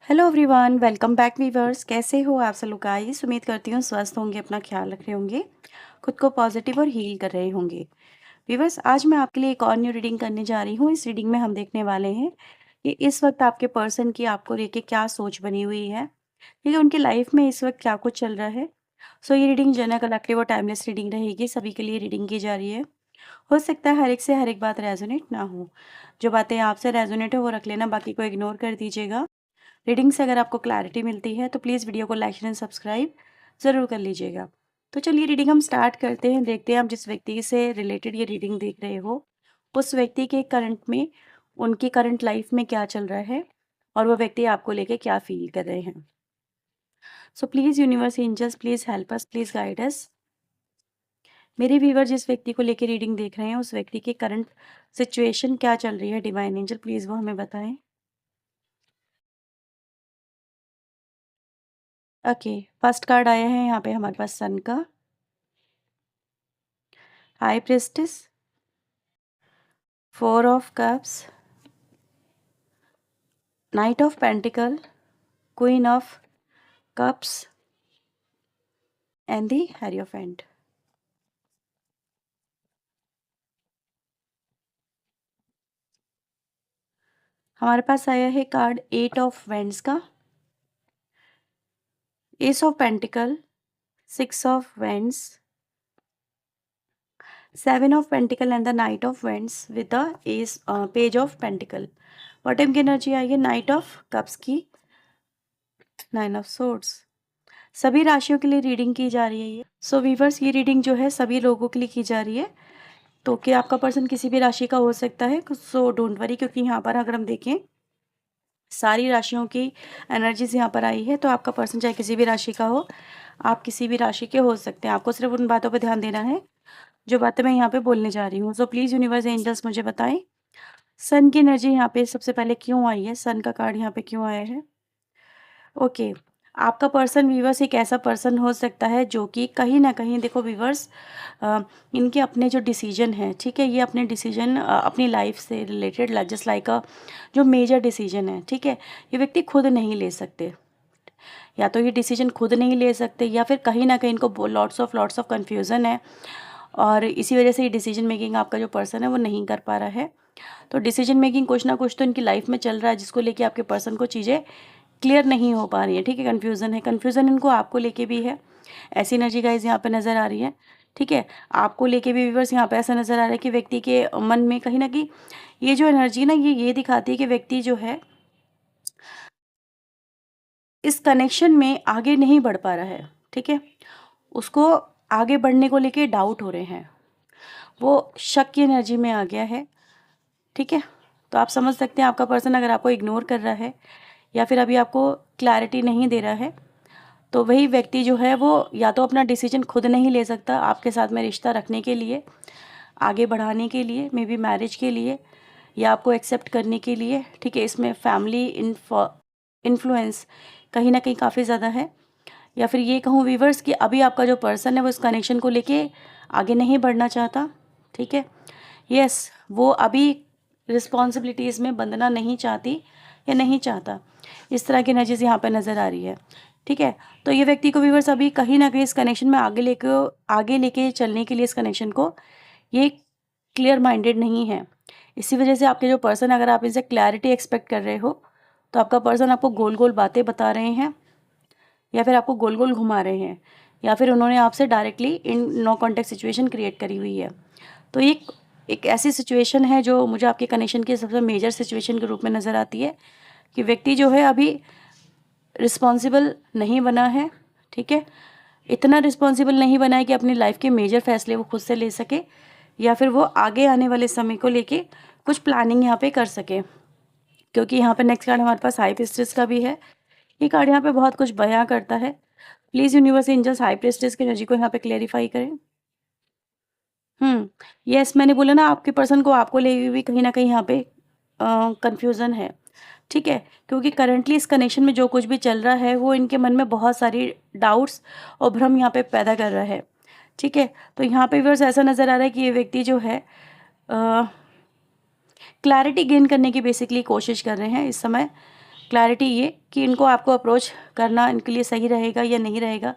Hello everyone, welcome back viewers. कैसे हो आप सब लोग गाइस? उम्मीद करती हूँ स्वस्थ होंगे, अपना ख्याल रख रहे होंगे, खुद को पॉजिटिव और हील कर रहे होंगे। वीवर्स, आज मैं आपके लिए एक और न्यू रीडिंग करने जा रही हूँ। इस रीडिंग में हम देखने वाले हैं कि इस वक्त आपके पर्सन की आपको लेके क्या सोच बनी हुई है, ठीक है, उनकी लाइफ में इस वक्त क्या कुछ चल रहा है। सो ये रीडिंग जनरल कलेक्टिव और टाइमलेस रीडिंग रहेगी, सभी के लिए रीडिंग की जा रही है। हो सकता है हर एक से हर एक बात रेजोनेट ना हो। जो बातें आपसे रेजोनेट हो वो रख लेना, बाकी को इग्नोर कर दीजिएगा। रीडिंग से अगर आपको क्लैरिटी मिलती है तो प्लीज़ वीडियो को लाइक एंड सब्सक्राइब ज़रूर कर लीजिएगा। तो चलिए रीडिंग हम स्टार्ट करते हैं। देखते हैं आप जिस व्यक्ति से रिलेटेड ये रीडिंग देख रहे हो, उस व्यक्ति के करंट में, उनकी करंट लाइफ में क्या चल रहा है और वो व्यक्ति आपको लेके क्या फील कर रहे हैं। So please universe angels, please help us, please guide us. मेरे व्यूवर जिस व्यक्ति को लेके रीडिंग देख रहे हैं, उस व्यक्ति की करंट सिचुएशन क्या चल रही है, डिवाइन एंजल प्लीज़ वो हमें बताएं। ओके, फर्स्ट कार्ड आया है यहाँ पे हमारे पास सन का, high priestess, four of cups, knight of pentacle, queen of cups and the hierophant. हमारे पास आया है कार्ड एट ऑफ वेंड्स का, ace of pentacle, six of wands, seven of pentacle and the knight of wands with the ace page of pentacle. Bottom की energy आई है knight of cups की, nine of swords. सभी राशियों के लिए reading की जा रही है ये। सो वीवर्स, ये रीडिंग जो है सभी लोगों के लिए की जा रही है। तो कि आपका पर्सन किसी भी राशि का हो सकता है, सो डोंट वरी, क्योंकि यहाँ पर अगर हम देखें सारी राशियों की एनर्जीज यहाँ पर आई है, तो आपका पर्सन चाहे किसी भी राशि का हो, आप किसी भी राशि के हो सकते हैं। आपको सिर्फ उन बातों पर ध्यान देना है जो बातें मैं यहाँ पे बोलने जा रही हूँ। सो प्लीज़ यूनिवर्स एंजल्स मुझे बताएं सन की एनर्जी यहाँ पे सबसे पहले क्यों आई है, सन का कार्ड यहाँ पे क्यों आया है। ओके, आपका पर्सन व्यूवर्स एक ऐसा पर्सन हो सकता है जो कि कहीं ना कहीं, देखो व्यूवर्स, इनके अपने जो डिसीजन हैं, ठीक है, ये अपने डिसीजन अपनी लाइफ से रिलेटेड जस्ट लाइक जो मेजर डिसीजन है, ठीक है, ये व्यक्ति खुद नहीं ले सकते। या तो ये डिसीजन खुद नहीं ले सकते, या फिर कहीं ना कहीं इनको लॉट्स ऑफ कन्फ्यूज़न है, और इसी वजह से ये डिसीजन मेकिंग आपका जो पर्सन है वो नहीं कर पा रहा है। तो डिसीजन मेकिंग कुछ ना कुछ तो इनकी लाइफ में चल रहा है, जिसको लेके आपके पर्सन को चीज़ें क्लियर नहीं हो पा रही है, ठीक है, कन्फ्यूज़न है। कन्फ्यूज़न इनको आपको लेके भी है, ऐसी एनर्जी गाइस यहाँ पे नज़र आ रही है, ठीक है। आपको लेके भी व्यूअर्स यहाँ पे ऐसा नज़र आ रहा है कि व्यक्ति के मन में कहीं ना कहीं ये जो एनर्जी ना, ये दिखाती है कि व्यक्ति जो है इस कनेक्शन में आगे नहीं बढ़ पा रहा है, ठीक है। उसको आगे बढ़ने को लेके डाउट हो रहे हैं, वो शक की एनर्जी में आ गया है, ठीक है। तो आप समझ सकते हैं आपका पर्सन अगर आपको इग्नोर कर रहा है या फिर अभी आपको क्लैरिटी नहीं दे रहा है, तो वही व्यक्ति जो है वो या तो अपना डिसीजन खुद नहीं ले सकता आपके साथ में रिश्ता रखने के लिए, आगे बढ़ाने के लिए, मे बी मैरिज के लिए, या आपको एक्सेप्ट करने के लिए, ठीक है। इसमें फैमिली इन्फ्लुएंस कहीं ना कहीं काफ़ी ज़्यादा है। या फिर ये कहूँ वीवर्स कि अभी आपका जो पर्सन है वो इस कनेक्शन को लेके आगे नहीं बढ़ना चाहता, ठीक है। यस, वो अभी रिस्पॉन्सिबिलिटीज़ में बंधना नहीं चाहती या नहीं चाहता, इस तरह की एनर्जीज यहाँ पे नज़र आ रही है, ठीक है। तो ये व्यक्ति को व्यूवर्स अभी कहीं ना कहीं इस कनेक्शन में आगे लेके चलने के लिए, इस कनेक्शन को, ये क्लियर माइंडेड नहीं है। इसी वजह से आपके जो पर्सन, अगर आप इनसे क्लैरिटी एक्सपेक्ट कर रहे हो, तो आपका पर्सन आपको गोल गोल बातें बता रहे हैं, या फिर आपको गोल गोल घुमा रहे हैं, या फिर उन्होंने आपसे directly in no contact situation create करी हुई है। तो ये एक ऐसी सिचुएशन है जो मुझे आपके कनेक्शन की सबसे मेजर सिचुएशन के रूप में नज़र आती है, कि व्यक्ति जो है अभी रिस्पॉन्सिबल नहीं बना है, ठीक है। इतना रिस्पॉन्सिबल नहीं बना है कि अपनी लाइफ के मेजर फैसले वो खुद से ले सके, या फिर वो आगे आने वाले समय को लेके कुछ प्लानिंग यहाँ पे कर सके। क्योंकि यहाँ पे नेक्स्ट कार्ड हमारे पास हाई प्रीस्टेस का भी है। ये कार्ड यहाँ पे बहुत कुछ बयां करता है। Please universe angels high priestess की एनर्जी को यहाँ पे क्लेरिफाई करें। यस, मैंने बोला ना आपके पर्सन को आपको ले हुई कहीं ना कहीं यहाँ पे कंफ्यूजन है, ठीक है। क्योंकि करंटली इस कनेक्शन में जो कुछ भी चल रहा है वो इनके मन में बहुत सारी डाउट्स और भ्रम यहाँ पे पैदा कर रहा है, ठीक है। तो यहाँ पे व्यूअर्स ऐसा नज़र आ रहा है कि ये व्यक्ति जो है क्लैरिटी गेन करने की बेसिकली कोशिश कर रहे हैं इस समय। क्लैरिटी ये कि इनको आपको अप्रोच करना इनके लिए सही रहेगा या नहीं रहेगा,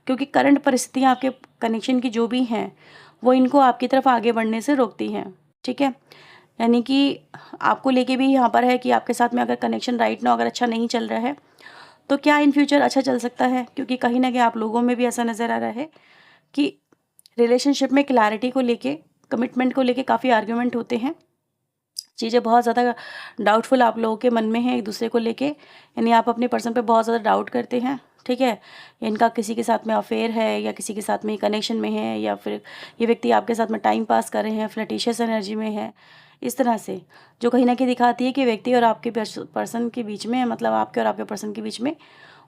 क्योंकि करंट परिस्थितियाँ आपके कनेक्शन की जो भी हैं वो इनको आपकी तरफ आगे बढ़ने से रोकती हैं, ठीक है। यानी कि आपको लेके भी यहाँ पर है कि आपके साथ में अगर कनेक्शन राइट नाउ अगर अच्छा नहीं चल रहा है तो क्या इन फ्यूचर अच्छा चल सकता है, क्योंकि कहीं ना कहीं आप लोगों में भी ऐसा नज़र आ रहा है कि रिलेशनशिप में क्लैरिटी को लेके, कमिटमेंट को लेके काफ़ी आर्ग्यूमेंट होते हैं। चीज़ें बहुत ज़्यादा डाउटफुल आप लोगों के मन में है एक दूसरे को लेके, यानी आप अपने पर्सन पे बहुत ज़्यादा डाउट करते हैं, ठीक है। इनका किसी के साथ में अफेयर है या किसी के साथ में कनेक्शन में है, या फिर ये व्यक्ति आपके साथ में टाइम पास कर रहे हैं, फ्लर्टिशियस एनर्जी में है, इस तरह से जो कहीं ना कहीं दिखाती है कि व्यक्ति और आपके पर्सन के बीच में, मतलब आपके और आपके पर्सन के बीच में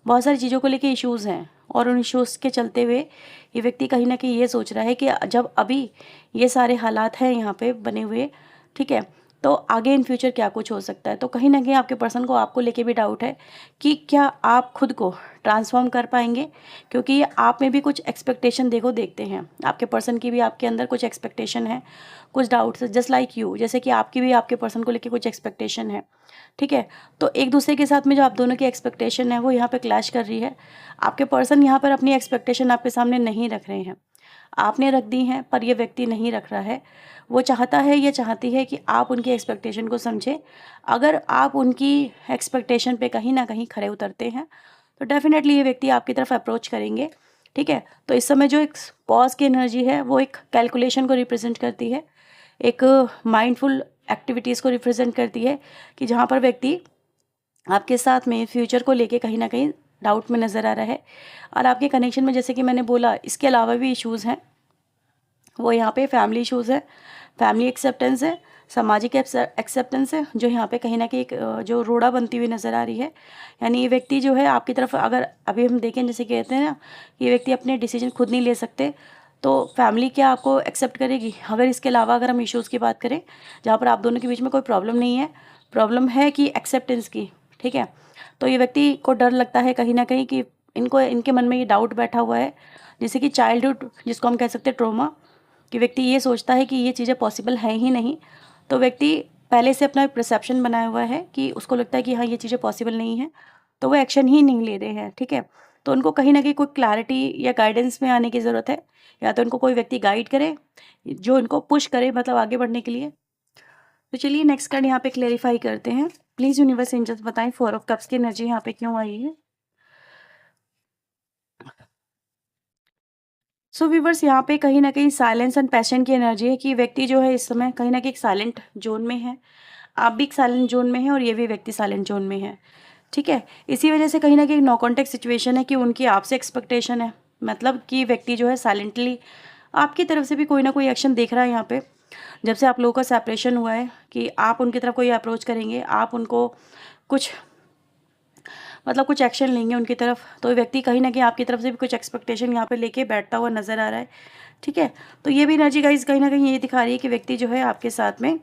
बहुत सारी चीज़ों को लेके इश्यूज़ हैं। और उन इश्यूज़ के चलते हुए ये व्यक्ति कहीं ना कहीं ये सोच रहा है कि जब अभी ये सारे हालात हैं यहाँ पे बने हुए, ठीक है, तो आगे इन फ्यूचर क्या कुछ हो सकता है। तो कहीं ना कहीं आपके पर्सन को आपको लेके भी डाउट है कि क्या आप खुद को ट्रांसफॉर्म कर पाएंगे, क्योंकि ये आप में भी कुछ एक्सपेक्टेशन देखते हैं, आपके पर्सन की भी आपके अंदर कुछ एक्सपेक्टेशन है, कुछ डाउट्स, जस्ट लाइक यू, जैसे कि आपकी भी आपके पर्सन को लेके कुछ एक्सपेक्टेशन है, ठीक है। तो एक दूसरे के साथ में जो आप दोनों की एक्सपेक्टेशन है वो यहाँ पे क्लैश कर रही है। आपके पर्सन यहाँ पर अपनी एक्सपेक्टेशन आपके सामने नहीं रख रहे हैं, आपने रख दी हैं, पर ये व्यक्ति नहीं रख रहा है। वो चाहता है, ये चाहती है कि आप उनकी एक्सपेक्टेशन को समझें। अगर आप उनकी एक्सपेक्टेशन पे कहीं ना कहीं खरे उतरते हैं तो डेफिनेटली ये व्यक्ति आपकी तरफ अप्रोच करेंगे, ठीक है। तो इस समय जो एक पॉज की एनर्जी है वो एक कैलकुलेशन को रिप्रेजेंट करती है, एक माइंडफुल एक्टिविटीज़ को रिप्रेजेंट करती है, कि जहाँ पर व्यक्ति आपके साथ में फ्यूचर को लेके कहीं ना कहीं डाउट में नज़र आ रहा है। और आपके कनेक्शन में, जैसे कि मैंने बोला, इसके अलावा भी इश्यूज़ हैं। वो यहाँ पे फैमिली इश्यूज़ है, फैमिली एक्सेप्टेंस है, सामाजिक एक्सेप्टेंस है, जो यहाँ पे कहीं ना कहीं एक जो रोड़ा बनती हुई नज़र आ रही है। यानी ये व्यक्ति जो है आपकी तरफ, अगर अभी हम देखें, जैसे कहते हैं ना, ये व्यक्ति अपने डिसीजन खुद नहीं ले सकते, तो फैमिली क्या आपको एक्सेप्ट करेगी। अगर इसके अलावा अगर हम इश्यूज़ की बात करें जहाँ पर आप दोनों के बीच में कोई प्रॉब्लम नहीं है, प्रॉब्लम है कि एक्सेप्टेंस की, ठीक है, तो ये व्यक्ति को डर लगता है कहीं ना कहीं कि इनके मन में ये डाउट बैठा हुआ है, जैसे कि चाइल्डहुड जिसको हम कह सकते हैं ट्रॉमा, कि व्यक्ति ये सोचता है कि ये चीज़ें पॉसिबल हैं ही नहीं। तो व्यक्ति पहले से अपना एक परसेप्शन बनाया हुआ है कि उसको लगता है कि हाँ ये चीज़ें पॉसिबल नहीं है, तो वो एक्शन ही नहीं ले रहे हैं, ठीक है। तो उनको कहीं ना कहीं कोई क्लैरिटी या गाइडेंस में आने की ज़रूरत है, या तो उनको कोई व्यक्ति गाइड करे जो इनको पुश करे, मतलब आगे बढ़ने के लिए। तो चलिए नेक्स्ट कार्ड यहाँ पे क्लेरिफाई करते हैं। प्लीज़ यूनिवर्स एंजल्स बताएं 4 ऑफ कप्स की एनर्जी यहाँ पे क्यों आई है। सो व्यूवर्स, यहाँ पे कहीं ना कहीं साइलेंस एंड पैशन की एनर्जी है, कि व्यक्ति जो है इस समय कहीं ना कहीं एक साइलेंट जोन में है, आप भी एक साइलेंट जोन में हैं और ये भी व्यक्ति साइलेंट जोन में है, ठीक है। इसी वजह से कहीं ना कहीं नो कॉन्टेक्ट सिचुएशन है कि उनकी आपसे एक्सपेक्टेशन है, मतलब कि व्यक्ति जो है साइलेंटली आपकी तरफ से भी कोई ना कोई एक्शन देख रहा है यहाँ पे। जब से आप लोगों का सेपरेशन हुआ है कि आप उनकी तरफ कोई अप्रोच करेंगे, आप उनको कुछ, मतलब कुछ एक्शन लेंगे उनकी तरफ, तो व्यक्ति कहीं ना कहीं आपकी तरफ से भी कुछ एक्सपेक्टेशन यहाँ पे लेके बैठता हुआ नज़र आ रहा है, ठीक है। तो ये भी एनर्जी गाइस कहीं ना कहीं ये दिखा रही है कि व्यक्ति जो है आपके साथ में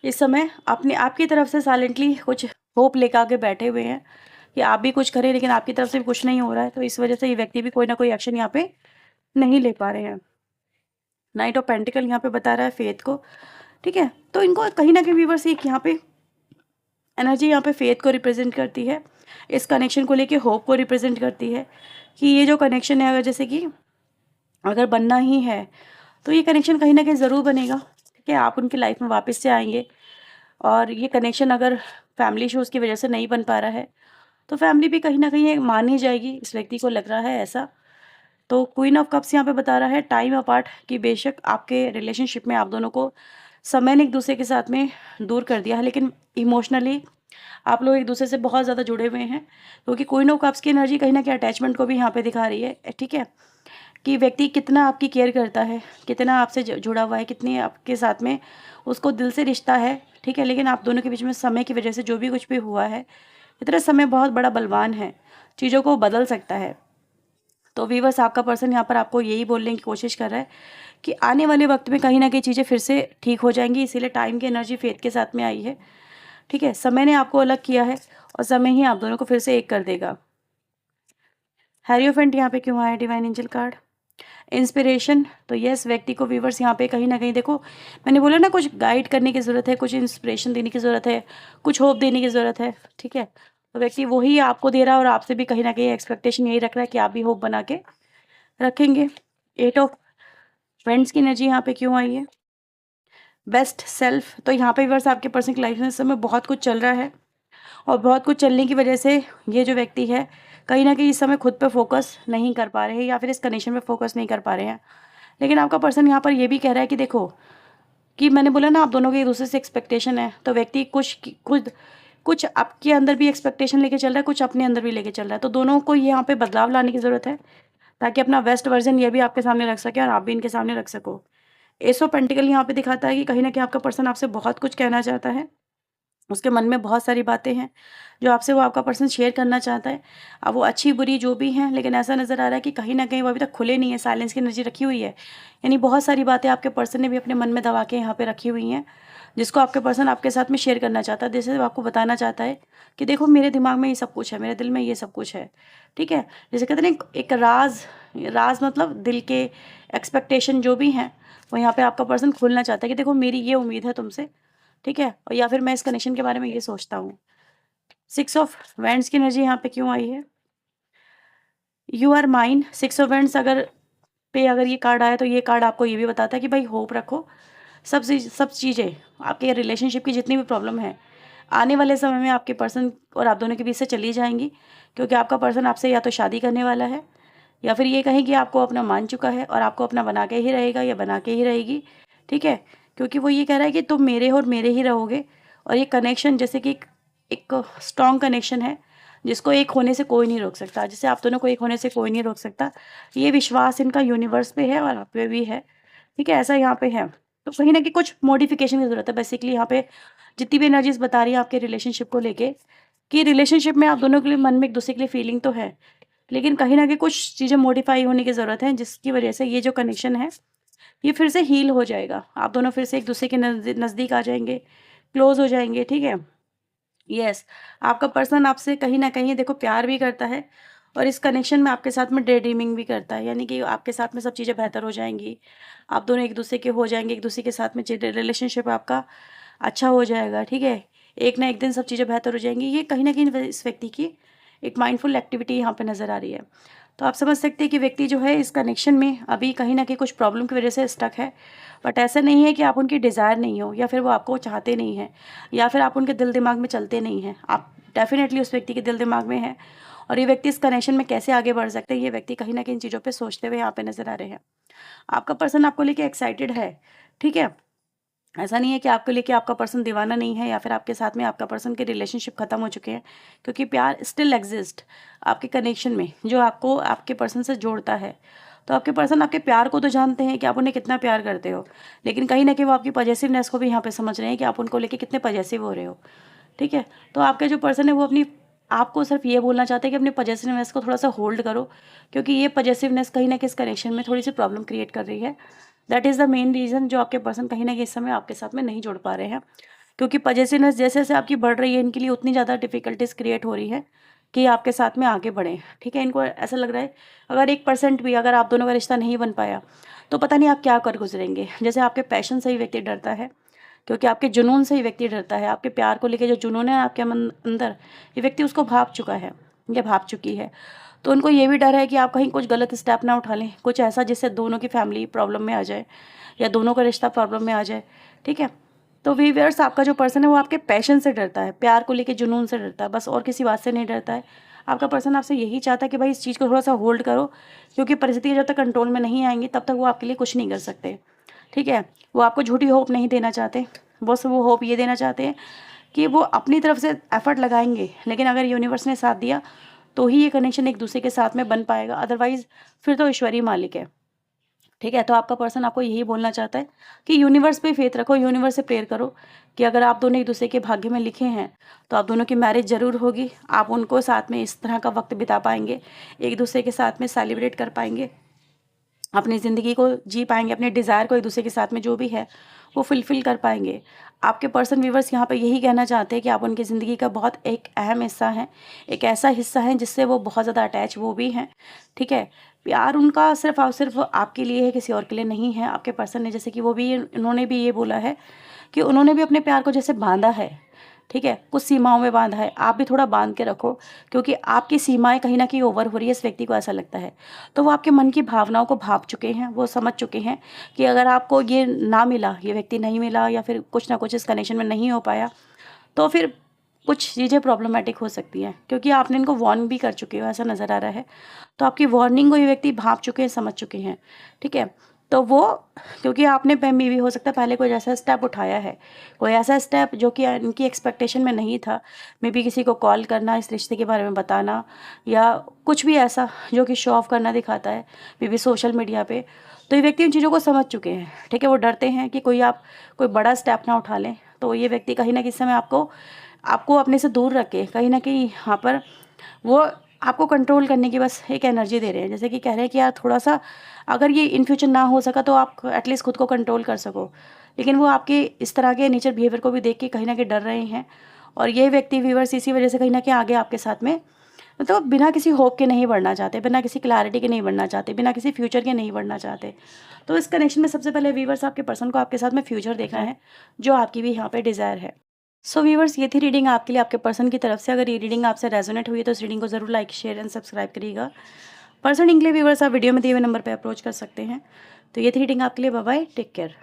इस समय अपने आपकी तरफ से साइलेंटली कुछ होप लेकर आके बैठे हुए हैं कि आप भी कुछ करें, लेकिन आपकी तरफ से भी कुछ नहीं हो रहा है, तो इस वजह से ये व्यक्ति भी कोई ना कोई एक्शन यहाँ पे नहीं ले पा रहे हैं। नाइट ऑफ पेंटिकल यहाँ पे बता रहा है फेथ को, ठीक है। तो इनको कहीं ना कहीं व्यूअर्स एक यहाँ पे एनर्जी यहाँ पे फेथ को रिप्रेजेंट करती है, इस कनेक्शन को लेके होप को रिप्रेजेंट करती है, कि ये जो कनेक्शन है, अगर जैसे कि अगर बनना ही है तो ये कनेक्शन कहीं ना कहीं ज़रूर बनेगा, ठीक है। आप उनकी लाइफ में वापस से आएंगे, और ये कनेक्शन अगर फैमिली इशूज़ की वजह से नहीं बन पा रहा है तो फैमिली भी कहीं ना कहीं मान ही जाएगी, इस व्यक्ति को लग रहा है ऐसा। तो क्वीन ऑफ कप्स यहाँ पे बता रहा है टाइम अपार्ट, कि बेशक आपके रिलेशनशिप में आप दोनों को समय ने एक दूसरे के साथ में दूर कर दिया है, लेकिन इमोशनली आप लोग एक दूसरे से बहुत ज़्यादा जुड़े हुए हैं, क्योंकि क्वीन ऑफ कप्स की एनर्जी कहीं ना कहीं अटैचमेंट को भी यहाँ पे दिखा रही है, ठीक है, कि व्यक्ति कितना आपकी केयर करता है, कितना आपसे जुड़ा हुआ है, कितनी आपके साथ में उसको दिल से रिश्ता है, ठीक है। लेकिन आप दोनों के बीच में समय की वजह से जो भी कुछ भी हुआ है, इतना समय बहुत बड़ा बलवान है, चीज़ों को बदल सकता है। तो वीवर्स, आपका पर्सन यहाँ पर आपको यही बोलने की कोशिश कर रहा है कि आने वाले वक्त में कहीं ना कहीं चीज़ें फिर से ठीक हो जाएंगी, इसीलिए टाइम की एनर्जी फेथ के साथ में आई है, ठीक है। समय ने आपको अलग किया है और समय ही आप दोनों को फिर से एक कर देगा। हैरियोफेंट यहाँ पे क्यों आया डिवाइन एंजल कार्ड। इंस्पिरेशन, तो यस व्यक्ति को व्यूवर्स यहाँ पे कहीं ना कहीं देखो, मैंने बोला ना कुछ गाइड करने की ज़रूरत है, कुछ इंस्पिरेशन देने की ज़रूरत है, कुछ होप देने की ज़रूरत है, ठीक है। तो व्यक्ति वही आपको दे रहा है और आपसे भी कहीं ना कहीं एक्सपेक्टेशन यही रख रहा है कि आप भी होप बना के रखेंगे। 8 ऑफ फ्रेंड्स की एनर्जी यहाँ पे क्यों आई है? बेस्ट सेल्फ, तो यहाँ पे व्यूअर्स आपके पर्सनल लाइफ में इस समय बहुत कुछ चल रहा है और बहुत कुछ चलने की वजह से ये जो व्यक्ति है कहीं ना कहीं इस समय खुद पे फोकस नहीं कर पा रहे हैं या फिर इस कनेक्शन में फोकस नहीं कर पा रहे हैं। लेकिन आपका पर्सन यहाँ पर ये भी कह रहा है कि देखो, कि मैंने बोला ना आप दोनों के एक दूसरे से एक्सपेक्टेशन है, तो व्यक्ति खुद कुछ आपके अंदर भी एक्सपेक्टेशन लेके चल रहा है, कुछ अपने अंदर भी लेके चल रहा है, तो दोनों को यहाँ पे बदलाव लाने की ज़रूरत है ताकि अपना बेस्ट वर्जन ये भी आपके सामने रख सके और आप भी इनके सामने रख सको। एस ऑफ पेंटिकल यहाँ पे दिखाता है कि कहीं ना कहीं आपका पर्सन आपसे बहुत कुछ कहना चाहता है, उसके मन में बहुत सारी बातें हैं जो आपसे वो आपका पर्सन शेयर करना चाहता है। अब वो अच्छी बुरी जो भी हैं, लेकिन ऐसा नज़र आ रहा है कि कहीं ना कहीं वो अभी तक खुले नहीं है, साइलेंस की एनर्जी रखी हुई है। यानी बहुत सारी बातें आपके पर्सन ने भी अपने मन में दबा के यहाँ पे रखी हुई हैं, जिसको आपके पर्सन आपके साथ में शेयर करना चाहता है। जैसे वो आपको बताना चाहता है कि देखो मेरे दिमाग में ये सब कुछ है, मेरे दिल में ये सब कुछ है, ठीक है। जैसे कहते हैं ना एक राज, राज मतलब दिल के एक्सपेक्टेशन जो भी हैं, वो यहाँ पे आपका पर्सन खुलना चाहता है कि देखो मेरी ये उम्मीद है तुमसे, ठीक है, और या फिर मैं इस कनेक्शन के बारे में ये सोचता हूँ। 6 ऑफ वैंड्स की एनर्जी यहाँ पे क्यों आई है? You are mine. 6 of wands अगर ये कार्ड आया तो ये कार्ड आपको ये भी बताता है कि भाई होप रखो, सब चीज़ें आपके रिलेशनशिप की जितनी भी प्रॉब्लम है आने वाले समय में आपके पर्सन और आप दोनों के बीच से चली जाएंगी, क्योंकि आपका पर्सन आपसे या तो शादी करने वाला है या फिर ये कहें कि आपको अपना मान चुका है और आपको अपना बना के ही रहेगा या बना के ही रहेगी, ठीक है। क्योंकि वो ये कह रहा है कि तुम मेरे हो और मेरे ही रहोगे, और ये कनेक्शन जैसे कि एक स्ट्रॉन्ग कनेक्शन है जिसको एक होने से कोई नहीं रोक सकता, जैसे आप दोनों को एक होने से कोई नहीं रोक सकता। ये विश्वास इनका यूनिवर्स पे है और आप पे भी है, ठीक है, ऐसा यहाँ पे है। तो कहीं ना कहीं कुछ मॉडिफिकेशन की ज़रूरत है बेसिकली यहाँ पे, जितनी भी एनर्जीज बता रही है आपके रिलेशनशिप को लेके, कि रिलेशनशिप में आप दोनों के लिए मन में एक दूसरे के लिए फीलिंग तो है, लेकिन कहीं ना कहीं कुछ चीज़ें मॉडिफाई होने की ज़रूरत है, जिसकी वजह से ये जो कनेक्शन है ये फिर से हील हो जाएगा। आप दोनों फिर से एक दूसरे के नज़दीक आ जाएंगे, क्लोज हो जाएंगे, ठीक है। यस, आपका पर्सन आपसे कहीं ना कहीं देखो प्यार भी करता है और इस कनेक्शन में आपके साथ में डे ड्रीमिंग भी करता है, यानी कि आपके साथ में सब चीज़ें बेहतर हो जाएंगी, आप दोनों एक दूसरे के हो जाएंगे, एक दूसरे के साथ में रिलेशनशिप आपका अच्छा हो जाएगा, ठीक है। एक ना एक दिन सब चीज़ें बेहतर हो जाएंगी। ये कहीं ना कहीं इस व्यक्ति की एक माइंडफुल एक्टिविटी यहाँ पे नज़र आ रही है। तो आप समझ सकते हैं कि व्यक्ति जो है इस कनेक्शन में अभी कहीं ना कहीं कुछ प्रॉब्लम की वजह से स्टक है, बट ऐसा नहीं है कि आप उनकी डिज़ायर नहीं हो या फिर वो आपको चाहते नहीं हैं या फिर आप उनके दिल दिमाग में चलते नहीं हैं। आप डेफिनेटली उस व्यक्ति के दिल दिमाग में हैं और ये व्यक्ति इस कनेक्शन में कैसे आगे बढ़ सकते हैं, ये व्यक्ति कहीं ना कहीं इन चीज़ों पे सोचते हुए यहाँ पे नज़र आ रहे हैं। आपका पर्सन आपको लेके एक्साइटेड है, ठीक है। ऐसा नहीं है कि आपको लेके आपका पर्सन दीवाना नहीं है या फिर आपके साथ में आपका पर्सन के रिलेशनशिप खत्म हो चुके हैं, क्योंकि प्यार स्टिल एग्जिस्ट आपके कनेक्शन में जो आपको आपके पर्सन से जोड़ता है। तो आपके पर्सन आपके प्यार को तो जानते हैं कि आप उन्हें कितना प्यार करते हो, लेकिन कहीं ना कहीं वो आपकी पॉजेसिवनेस को भी यहाँ पे समझ रहे हैं कि आप उनको लेके कितने पॉजेसिव हो रहे हो, ठीक है। तो आपके जो पर्सन है वो अपनी आपको सिर्फ ये बोलना चाहते हैं कि अपनी पॉजेसिवनेस को थोड़ा सा होल्ड करो, क्योंकि ये पॉजेसिवनेस कहीं ना कहीं इस कनेक्शन में थोड़ी सी प्रॉब्लम क्रिएट कर रही है। That is the main reason जो आपके पर्सन कहीं ना कहीं इस समय आपके साथ में नहीं जुड़ पा रहे हैं, क्योंकि पॉजेसिवनेस जैसे जैसे आपकी बढ़ रही है इनके लिए उतनी ज़्यादा डिफिकल्टीज क्रिएट हो रही है कि आपके साथ में आगे बढ़ें, ठीक है। इनको ऐसा लग रहा है अगर 1% भी अगर आप दोनों का रिश्ता नहीं बन पाया तो पता नहीं आप क्या कर गुजरेंगे। जैसे आपके पैशन से ही व्यक्ति डरता है, क्योंकि आपके जुनून से ही व्यक्ति डरता है, आपके प्यार को लेके जो जुनून है आपके अंदर, ये व्यक्ति उसको भाप चुका है या भाप चुकी है। तो उनको ये भी डर है कि आप कहीं कुछ गलत स्टेप ना उठा लें, कुछ ऐसा जिससे दोनों की फैमिली प्रॉब्लम में आ जाए या दोनों का रिश्ता प्रॉब्लम में आ जाए, ठीक है। तो व्यूअर्स आपका जो पर्सन है वो आपके पैशन से डरता है, प्यार को लेके जुनून से डरता है, बस और किसी बात से नहीं डरता है। आपका पर्सन आपसे यही चाहता है कि भाई इस चीज़ को थोड़ा सा होल्ड करो, क्योंकि परिस्थितियाँ जब तक कंट्रोल में नहीं आएंगी तब तक वो आपके लिए कुछ नहीं कर सकते, ठीक है। वो आपको झूठी होप नहीं देना चाहते, बस वो होप ये देना चाहते हैं कि वो अपनी तरफ से एफर्ट लगाएंगे, लेकिन अगर यूनिवर्स ने साथ दिया तो ही ये कनेक्शन एक दूसरे के साथ में बन पाएगा, अदरवाइज फिर तो ईश्वरीय मालिक है, ठीक है। तो आपका पर्सन आपको यही बोलना चाहता है कि यूनिवर्स पे फेथ रखो, यूनिवर्स से प्रेयर करो कि अगर आप दोनों एक दूसरे के भाग्य में लिखे हैं तो आप दोनों की मैरिज ज़रूर होगी, आप उनको साथ में इस तरह का वक्त बिता पाएंगे, एक दूसरे के साथ में सेलिब्रेट कर पाएंगे, अपनी ज़िंदगी को जी पाएंगे, अपने डिज़ायर को एक दूसरे के साथ में जो भी है वो फुलफ़िल कर पाएंगे। आपके पर्सन व्यूवर्स यहाँ पे यही कहना चाहते हैं कि आप उनकी ज़िंदगी का बहुत एक अहम हिस्सा हैं, एक ऐसा हिस्सा है जिससे वो बहुत ज़्यादा अटैच वो भी हैं, ठीक है। प्यार उनका सिर्फ़ और सिर्फ़ आपके लिए है, किसी और के लिए नहीं है। आपके पर्सन ने, जैसे कि वो भी, उन्होंने भी ये बोला है कि उन्होंने भी अपने प्यार को जैसे बाँधा है, ठीक है? कुछ सीमाओं में बाँधा है, आप भी थोड़ा बाँध के रखो, क्योंकि आपकी सीमाएँ कहीं न कहीं ओवर हो रही है, इस व्यक्ति को ऐसा लगता है। तो वो आपके मन की भावनाओं को भाँप चुके हैं, वो समझ चुके हैं कि अगर आपको ये ना मिला, ये व्यक्ति नहीं मिला, या फिर कुछ ना कुछ इस कनेक्शन में नहीं हो पाया, तो फिर कुछ चीज़ें प्रॉब्लमैटिक हो सकती हैं, क्योंकि आपने इनको वार्न भी कर चुके हो, ऐसा नज़र आ रहा है। तो आपकी वार्निंग को ये व्यक्ति भाँप चुके हैं, समझ चुके हैं, ठीक है? तो वो, क्योंकि आपने मे बी हो सकता है पहले कोई ऐसा स्टेप उठाया है, कोई ऐसा स्टेप जो कि इनकी एक्सपेक्टेशन में नहीं था। मे बी किसी को कॉल करना, इस रिश्ते के बारे में बताना, या कुछ भी ऐसा जो कि शो ऑफ करना दिखाता है, मे बी सोशल मीडिया पे। तो ये व्यक्ति उन चीज़ों को समझ चुके हैं, ठीक है? वो डरते हैं कि कोई बड़ा स्टेप ना उठा लें। तो ये व्यक्ति कहीं न किसी समय आपको आपको अपने से दूर रख के कहीं न कहीं यहाँ पर वो आपको कंट्रोल करने की बस एक एनर्जी दे रहे हैं। जैसे कि कह रहे हैं कि यार थोड़ा-सा, अगर ये इन फ्यूचर ना हो सका तो आप एटलीस्ट खुद को कंट्रोल कर सको। लेकिन वो आपके इस तरह के नेचर बिहेवियर को भी देख के कहीं न कहीं डर रहे हैं। और ये व्यक्ति व्यूअर्स इसी वजह से कहीं न कहीं आगे आपके साथ में, मतलब बिना किसी होप के नहीं बढ़ना चाहते, बिना किसी क्लैरिटी के नहीं बढ़ना चाहते, बिना किसी फ्यूचर के नहीं बढ़ना चाहते। तो इस कनेक्शन में सबसे पहले व्यूअर्स आपके पर्सन को आपके साथ में फ्यूचर देखना है, जो आपकी भी यहाँ पे डिज़ायर है। सो व्यूअर्स, ये थी रीडिंग आपके लिए आपके पर्सन की तरफ से। अगर ये रीडिंग आपसे रेजोनेट हुई है तो इस रीडिंग को ज़रूर लाइक, शेयर एंड सब्सक्राइब करिएगा। पर्सन के लिए व्यूअर्स आप वीडियो में दिए हुए नंबर पे अप्रोच कर सकते हैं। तो ये थी रीडिंग आपके लिए। Bye bye, take care.